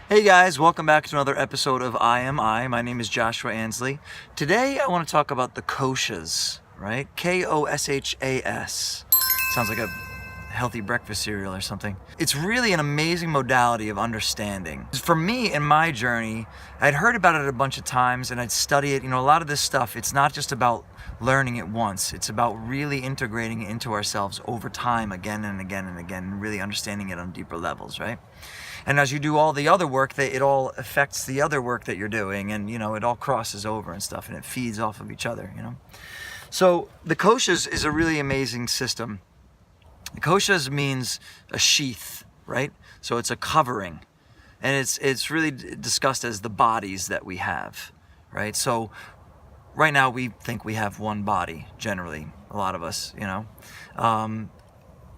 Hey guys, welcome back to another episode of I Am I. My name is Joshua Ansley. Today I want to talk about the koshas, right? Koshas. Sounds like a healthy breakfast cereal or something. It's really an amazing modality of understanding. For me, in my journey, I'd heard about it a bunch of times and I'd study it. You know, a lot of this stuff, it's not just about learning it once. It's about really integrating it into ourselves over time, again and again and again, and really understanding it on deeper levels, right? And as you do all the other work, it all affects the other work that you're doing, and you know, it all crosses over and stuff, and it feeds off of each other, you know. So the koshas is a really amazing system. Koshas means a sheath, right? So it's a covering, and it's really discussed as the bodies that we have, right? So right now we think we have one body, generally, a lot of us, you know.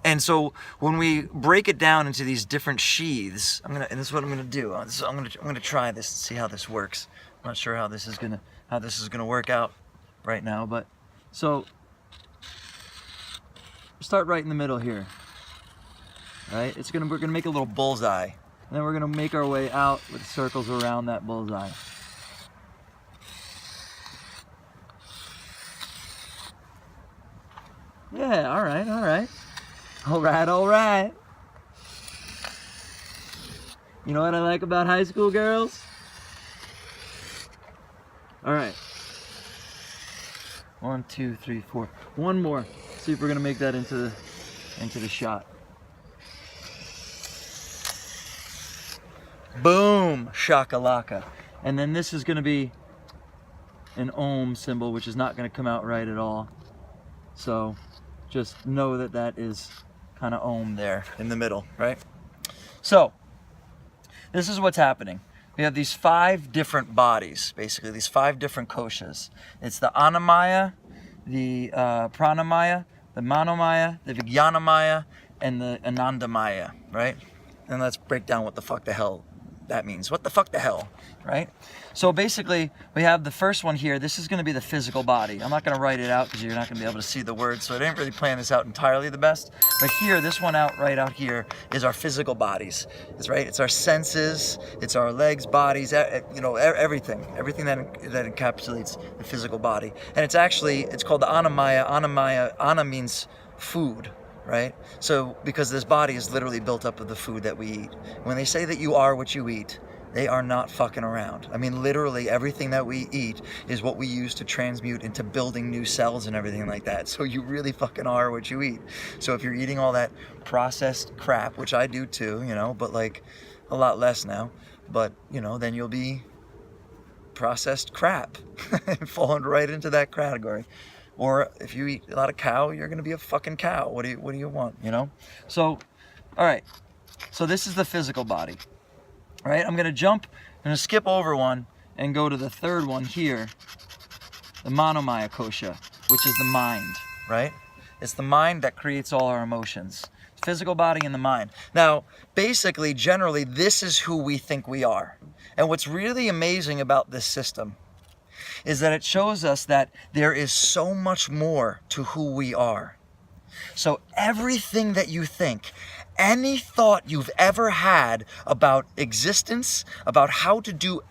And so when we break it down into these different sheaths, and this is what I'm gonna do. I'm gonna try this and see how this works. I'm not sure how this is gonna work out right now, but so start right in the middle here. Right? We're gonna make a little bullseye, and then we're gonna make our way out with circles around that bullseye. Yeah, all right. All right. You know what I like about high school girls? All right. 1, 2, 3, 4. One more. See if we're gonna make that into the shot. Boom, shakalaka. And then this is gonna be an Om symbol, which is not gonna come out right at all. So just know that is kind of Om there in the middle, right? So this is what's happening. We have these 5 different bodies, basically these 5 different koshas. It's the Annamaya, the Pranamaya, the Manomaya, the Vijnanamaya, and the Anandamaya, right? And let's break down what the fuck the hell that means. What the fuck the hell, right? So basically, we have the first one here. This is going to be the physical body. I'm not going to write it out because you're not going to be able to see the words, so I didn't really plan this out entirely the best. But here, this one right out here is our physical bodies. It's right. It's our senses. It's our legs, bodies. You know, everything that encapsulates the physical body. And it's called the Annamaya. Anna means food. Right? So, because this body is literally built up of the food that we eat. When they say that you are what you eat, they are not fucking around. I mean, literally everything that we eat is what we use to transmute into building new cells and everything like that. So you really fucking are what you eat. So if you're eating all that processed crap, which I do too, you know, but like a lot less now, but you know, then you'll be processed crap, falling right into that category. Or if you eat a lot of cow, you're going to be a fucking cow. What do you want, you know? So, all right. So this is the physical body. All right, I'm going to skip over one and go to the third one here, the Manomaya kosha, which is the mind, right? It's the mind that creates all our emotions. Physical body and the mind. Now, basically, generally, this is who we think we are. And what's really amazing about this system is that it shows us that there is so much more to who we are. So everything that you think, any thought you've ever had about existence, about how to do,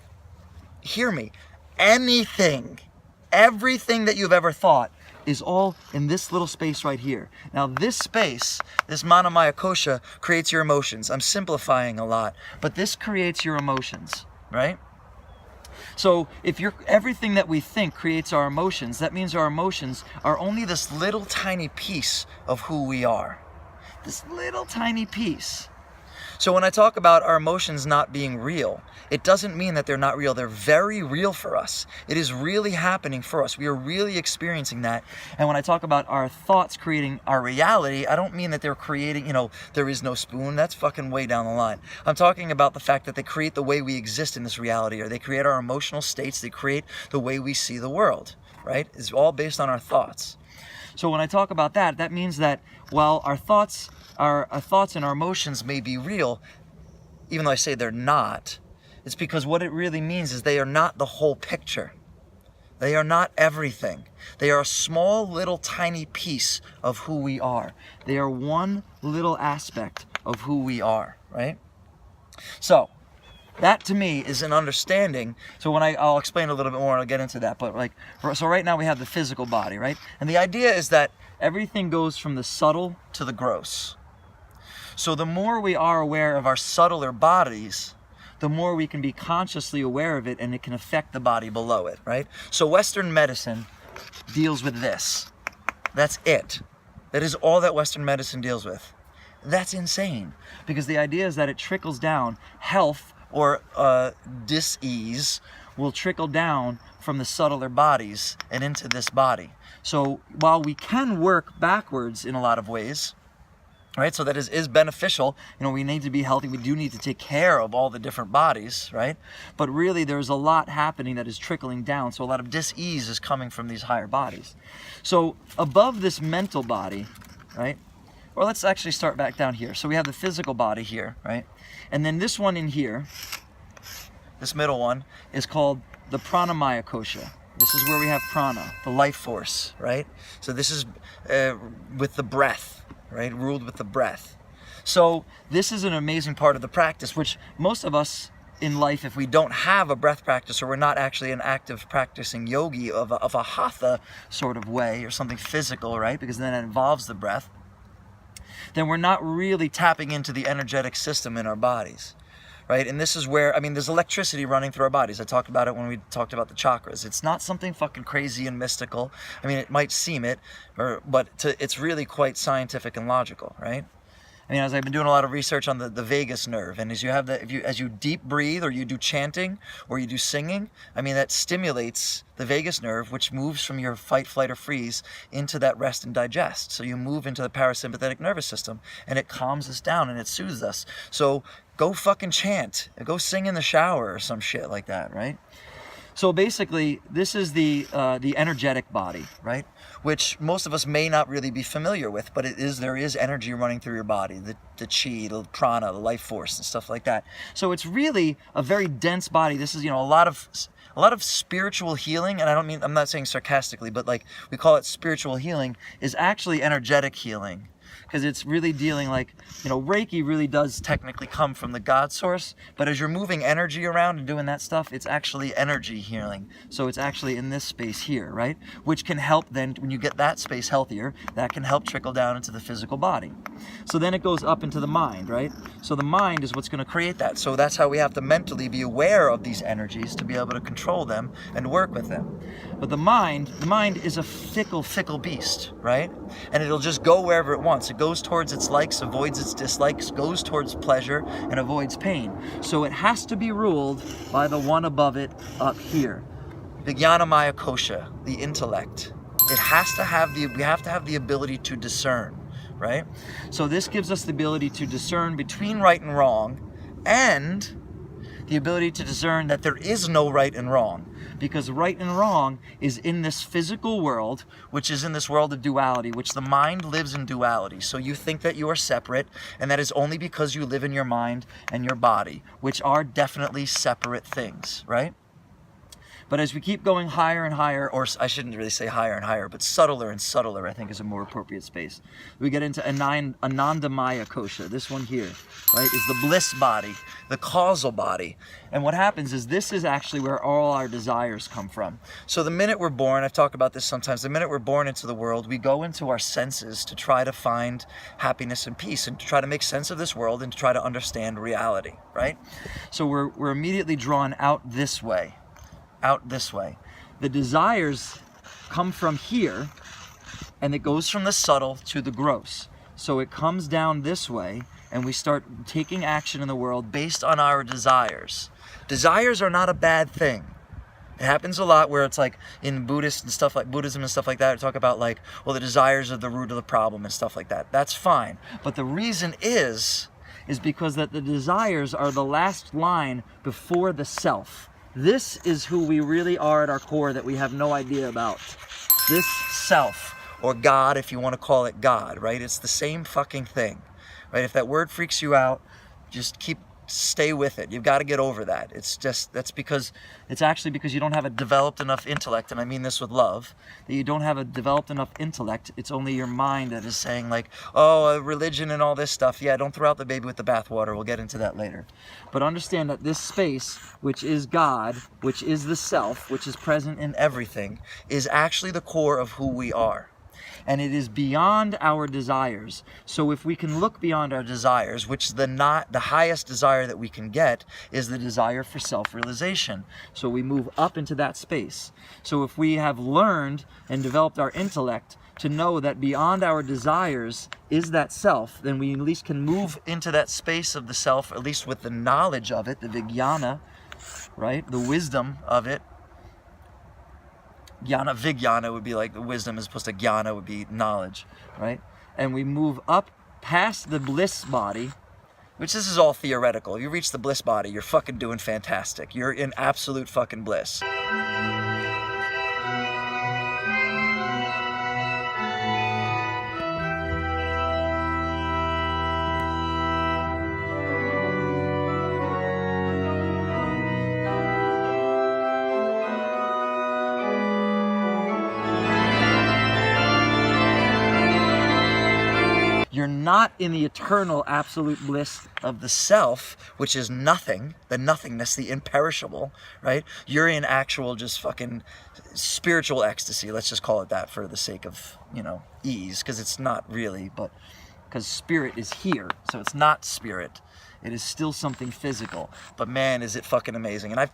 hear me, everything that you've ever thought is all in this little space right here. Now this space, this Manomaya kosha, creates your emotions. I'm simplifying a lot, but this creates your emotions, right? So if everything that we think creates our emotions, that means our emotions are only this little tiny piece of who we are. This little tiny piece. So when I talk about our emotions not being real, it doesn't mean that they're not real. They're very real for us. It is really happening for us. We are really experiencing that. And when I talk about our thoughts creating our reality, I don't mean that they're creating, there is no spoon. That's fucking way down the line. I'm talking about the fact that they create the way we exist in this reality, or they create our emotional states. They create the way we see the world, right? It's all based on our thoughts. So when I talk about that, that means that while our thoughts and our emotions may be real, even though I say they're not, it's because what it really means is they are not the whole picture. They are not everything. They are a small, little, tiny piece of who we are. They are one little aspect of who we are, right? So that to me is an understanding. So I'll explain a little bit more and I'll get into that. But so right now we have the physical body, right? And the idea is that everything goes from the subtle to the gross. So the more we are aware of our subtler bodies, the more we can be consciously aware of it, and it can affect the body below it, right? So Western medicine deals with this. That's it. That is all that Western medicine deals with. That's insane, because the idea is that it trickles down. Health or dis-ease will trickle down from the subtler bodies and into this body. So while we can work backwards in a lot of ways, right, so that is beneficial, we need to be healthy, we do need to take care of all the different bodies, right? But really there's a lot happening that is trickling down, so a lot of dis-ease is coming from these higher bodies. So above this mental body, right, or let's actually start back down here. So we have the physical body here, right? And then this one in here, this middle one, is called the pranamaya kosha. This is where we have prana, the life force, right? So this is with the breath, right? Ruled with the breath. So this is an amazing part of the practice, which most of us in life, if we don't have a breath practice, or we're not actually an active practicing yogi of a hatha sort of way, or something physical, right? Because then it involves the breath, then we're not really tapping into the energetic system in our bodies, right? And this is where, there's electricity running through our bodies. I talked about it when we talked about the chakras. It's not something fucking crazy and mystical. It might seem it, but it's really quite scientific and logical, right? As I've been doing a lot of research on the vagus nerve, and as you deep breathe, or you do chanting, or you do singing, that stimulates the vagus nerve, which moves from your fight, flight, or freeze into that rest and digest. So you move into the parasympathetic nervous system, and it calms us down and it soothes us. So go fucking chant, go sing in the shower or some shit like that, right? So basically, this is the energetic body, right? Which most of us may not really be familiar with, but there is energy running through your body, the chi, the prana, the life force, and stuff like that. So it's really a very dense body. This is, a lot of spiritual healing, and I'm not saying sarcastically, but we call it spiritual healing, is actually energetic healing. Because it's really dealing Reiki really does technically come from the God source, but as you're moving energy around and doing that stuff, it's actually energy healing. So it's actually in this space here, right? Which can help then, when you get that space healthier, that can help trickle down into the physical body. So then it goes up into the mind, right? So the mind is what's going to create that. So that's how we have to mentally be aware of these energies to be able to control them and work with them. But the mind is a fickle beast, right? And it'll just go wherever it wants. It goes towards its likes, avoids its dislikes, goes towards pleasure, and avoids pain. So it has to be ruled by the one above it up here. The Jnanamaya Kosha, the intellect. We have to have the ability to discern, right? So this gives us the ability to discern between right and wrong, and the ability to discern that there is no right and wrong. Because right and wrong is in this physical world, which is in this world of duality, which the mind lives in duality. So you think that you are separate, and that is only because you live in your mind and your body, which are definitely separate things, right? But as we keep going higher and higher, or I shouldn't really say higher and higher, but subtler and subtler, I think is a more appropriate space. We get into Anandamaya Kosha, this one here, right, is the bliss body, the causal body. And what happens is this is actually where all our desires come from. So the minute we're born, I've talked about this sometimes, the minute we're born into the world, we go into our senses to try to find happiness and peace, and to try to make sense of this world, and to try to understand reality, right? So we're immediately drawn out this way. The desires come from here, and it goes from the subtle to the gross. So it comes down this way, and we start taking action in the world based on our desires. Desires are not a bad thing. It happens a lot where it's like in Buddhism and stuff like that, talk about like, well, the desires are the root of the problem and stuff like that. That's fine. But the reason is because that the desires are the last line before the self. This is who we really are at our core that we have no idea about. This self, or God, if you want to call it God, right? It's the same fucking thing, right? If that word freaks you out, just stay with it. You've got to get over that. It's actually because you don't have a developed enough intellect, and I mean this with love, that you don't have a developed enough intellect. It's only your mind that is saying like, oh, religion and all this stuff. Yeah, don't throw out the baby with the bathwater. We'll get into that later. But understand that this space, which is God, which is the self, which is present in everything, is actually the core of who we are. And it is beyond our desires. So if we can look beyond our desires, which the highest desire that we can get is the desire for self-realization. So we move up into that space. So if we have learned and developed our intellect to know that beyond our desires is that self, then we at least can move into that space of the self, at least with the knowledge of it, the vijnana, right? The wisdom of it. Jnana, vijnana would be like the wisdom as opposed to jnana would be knowledge, right? And we move up past the bliss body, which this is all theoretical. You reach the bliss body, you're fucking doing fantastic. You're in absolute fucking bliss. You're not in the eternal absolute bliss of the self, which is nothing, the nothingness, the imperishable, right? You're in actual just fucking spiritual ecstasy. Let's just call it that for the sake of, ease, because it's not really, but because spirit is here, so it's not spirit. It is still something physical. But man, is it fucking amazing. And I've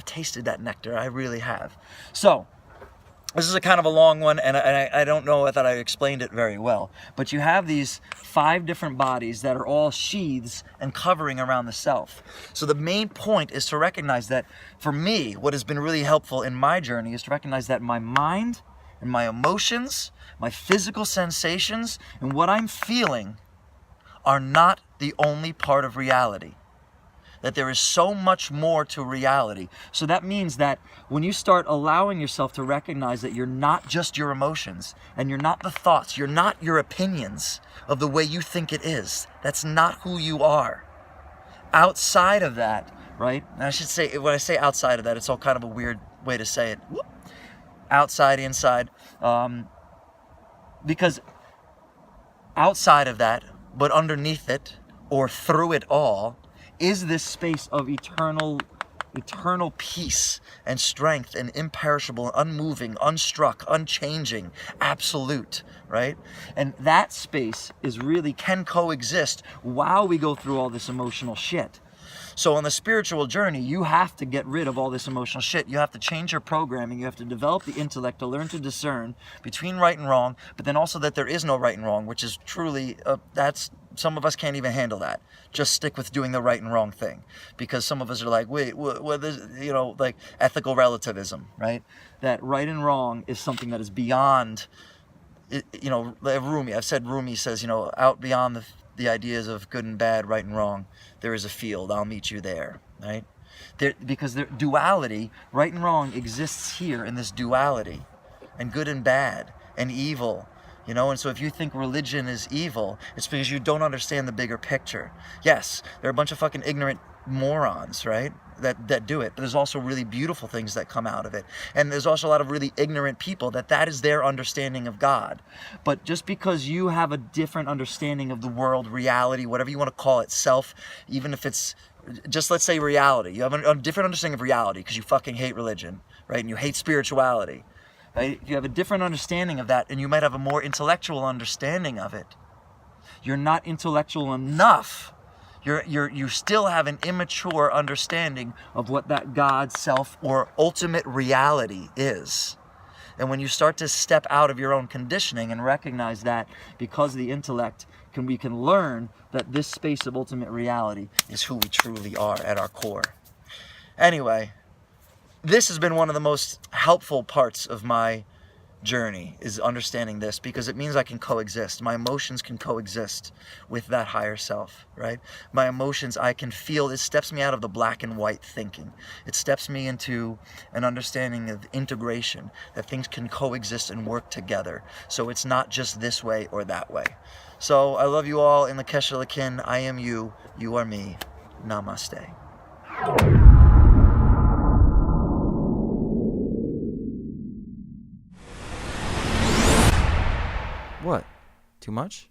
tasted that nectar. I really have. So, this is a kind of a long one, and I don't know that I explained it very well. But you have these 5 different bodies that are all sheaths and covering around the self. So the main point is to recognize that, for me, what has been really helpful in my journey is to recognize that my mind and my emotions, my physical sensations, and what I'm feeling are not the only part of reality. That there is so much more to reality. So that means that when you start allowing yourself to recognize that you're not just your emotions, and you're not the thoughts, you're not your opinions of the way you think it is. That's not who you are. Outside of that, right? And I should say, when I say outside of that, it's all kind of a weird way to say it. Outside, inside. Because outside of that, but underneath it, or through it all, is this space of eternal peace and strength and imperishable, unmoving, unstruck, unchanging, absolute, right? And that space can coexist while we go through all this emotional shit. So on the spiritual journey, you have to get rid of all this emotional shit. You have to change your programming. You have to develop the intellect to learn to discern between right and wrong, but then also that there is no right and wrong, which is truly, some of us can't even handle that. Just stick with doing the right and wrong thing. Because some of us are like, wait, what is, like ethical relativism, right? That right and wrong is something that is beyond, Rumi, I've said Rumi says, out beyond the ideas of good and bad, right and wrong, there is a field. I'll meet you there, right? Because the duality, right and wrong, exists here in this duality, and good and bad, and evil, and so if you think religion is evil, it's because you don't understand the bigger picture. Yes, there are a bunch of fucking ignorant morons, right, that do it, but there's also really beautiful things that come out of it, and there's also a lot of really ignorant people that is their understanding of God. But just because you have a different understanding of the world, reality, whatever you want to call it, self, even if it's just, let's say, reality, you have a different understanding of reality because you fucking hate religion, right, and you hate spirituality, right? If you have a different understanding of that, and you might have a more intellectual understanding of it, you're not intellectual enough. You still have an immature understanding of what that God, self, or ultimate reality is. And when you start to step out of your own conditioning and recognize that because of the intellect, we can learn that this space of ultimate reality is who we truly are at our core. Anyway, this has been one of the most helpful parts of my journey, is understanding this, because it means I can coexist. My emotions can coexist with that higher self, right? My emotions, I can feel, it steps me out of the black and white thinking. It steps me into an understanding of integration, that things can coexist and work together. So it's not just this way or that way. So I love you all in the Kesher Lakin. I am you, you are me. Namaste. What? Too much?